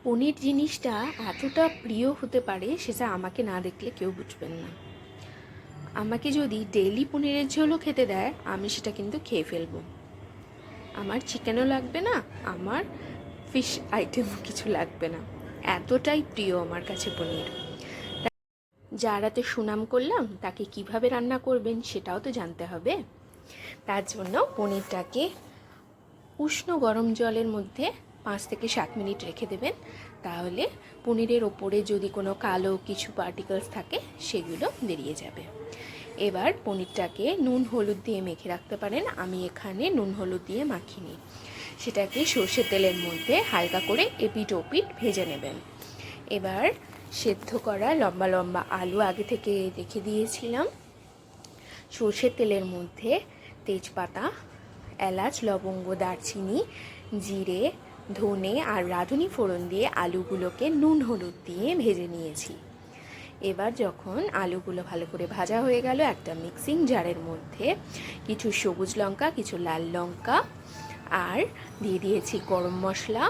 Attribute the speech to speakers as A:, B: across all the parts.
A: পনির জিনিসটা এতটা প্রিয় হতে পারে সেটা আমাকে না দেখলে কেউ বুঝবেন না। আমাকে যদি ডেইলি পনিরের ঝোলও খেতে দেয় আমি সেটা কিন্তু খেয়ে ফেলবো। আমার চিকেনও লাগবে না, আমার ফিশ আইটেমও কিছু লাগবে না, এতটাই প্রিয় আমার কাছে পনির। যার হাতে সুনাম করলাম তাকে কিভাবে রান্না করবেন সেটাও তো জানতে হবে। তার জন্য পনিরটাকে উষ্ণ গরম জলের মধ্যে 5 থেকে 7 মিনিট রেখে দেবেন। তাহলে পনিরের ওপরে যদি কোনো কালো কিছু পার্টিকেলস থাকে সেগুলো বেরিয়ে যাবে। এবার পনিরটাকে নুন হলুদ দিয়ে মেখে রাখতে পারেন। আমি এখানে নুন হলুদ দিয়ে মাখিনি। সেটাকে সর্ষের তেলের মধ্যে হালকা করে এপিট ওপিট ভেজে নেবেন। এবার সেদ্ধ করা লম্বা লম্বা আলু আগে থেকে রেখে দিয়েছিলাম। সর্ষের তেলের মধ্যে তেজপাতা, এলাচ, লবঙ্গ, দারচিনি, জিরে, ধনে আর রাঁধুনি ফোড়ন দিয়ে আলুগুলোকে নুন হলুদ দিয়ে ভেজে নিয়েছি। এবার যখন আলুগুলো ভালো করে ভাজা হয়ে গেল, একটা মিক্সিং জারের মধ্যে কিছু সবুজ লঙ্কা, কিছু লাল লঙ্কা আর দিয়ে দিয়েছি গরম মশলা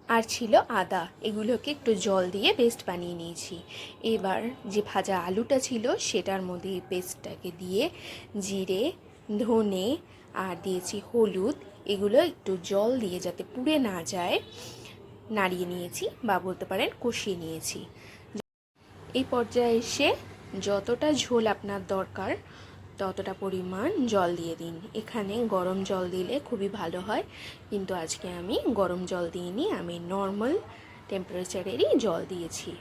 A: আর ছিল আদা। এগুলোকে একটু জল দিয়ে পেস্ট বানিয়ে নিয়েছি। এবার যে ভাজা আলুটা ছিল সেটার মধ্যে এই পেস্টটাকে দিয়ে জিরে, ধনে আর দিয়েছি হলুদ, এগুলো একটু জল দিয়ে যাতে পুড়ে না যায় নাড়িয়ে নিয়েছি, বা বলতে পারেন কষিয়ে নিয়েছি। এই পর্যায়ে এসে যতটা ঝোল আপনার দরকার ততটা পরিমাণ জল দিয়ে দিন। এখানে গরম জল দিলে খুবই ভালো হয়, কিন্তু আজকে আমি গরম জল দিইনি, আমি নর্মাল টেম্পারেচারেরই জল দিয়েছি।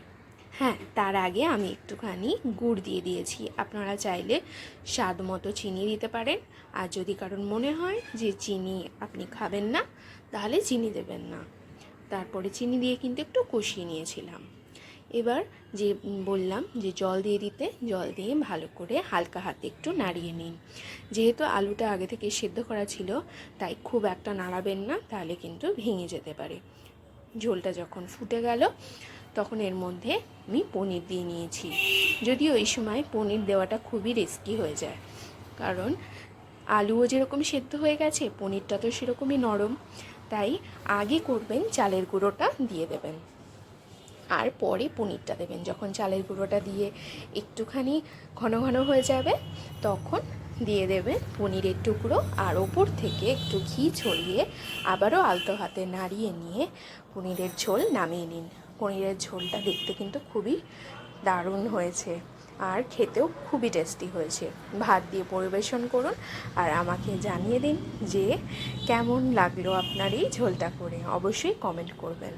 A: হ্যাঁ, তার আগে আমি একটুখানি গুড় দিয়ে দিয়েছি। আপনারা চাইলে স্বাদ মতো চিনি দিতে পারেন, আর যদি কারণ মনে হয় যে চিনি আপনি খাবেন না তাহলে চিনি দেবেন না। তারপরে চিনি দিয়ে কিন্তু একটু কষিয়ে নিয়েছিলাম। এবার যে বললাম যে জল দিয়ে দিতে, জল দিয়ে ভালো করে হালকা হাতে একটু নাড়িয়ে নিন। যেহেতু আলুটা আগে থেকে সেদ্ধ করা ছিল তাই খুব একটা নাড়াবেন না, তাহলে কিন্তু ভেঙে যেতে পারে। ঝোলটা যখন ফুটে গেল তখন এর মধ্যে আমি পনির দিয়ে নিয়েছি। যদিও এই সময় পনির দেওয়াটা খুবই রিস্কি হয়ে যায়, কারণ আলুও যেরকম সেদ্ধ হয়ে গেছে পনিরটা তো সেরকমই নরম। তাই আগে করবেন চালের গুঁড়োটা দিয়ে দেবেন আর পরে পনিরটা দেবেন। যখন চালের গুঁড়োটা দিয়ে একটুখানি ঘন ঘন হয়ে যাবে তখন দিয়ে দেবেন পনিরের টুকরো, আর ওপর থেকে একটু ঘি ছড়িয়ে আবারও আলতো হাতে নাড়িয়ে নিয়ে পনিরের ঝোল নামিয়ে নিন। পনিরের ঝোলটা দেখতে কিন্তু খুবই দারুণ হয়েছে আর খেতেও খুবই টেস্টি হয়েছে। ভাত দিয়ে পরিবেশন করুন আর আমাকে জানিয়ে দিন যে কেমন লাগলো আপনার এই ঝোলটা করে। অবশ্যই কমেন্ট করবেন।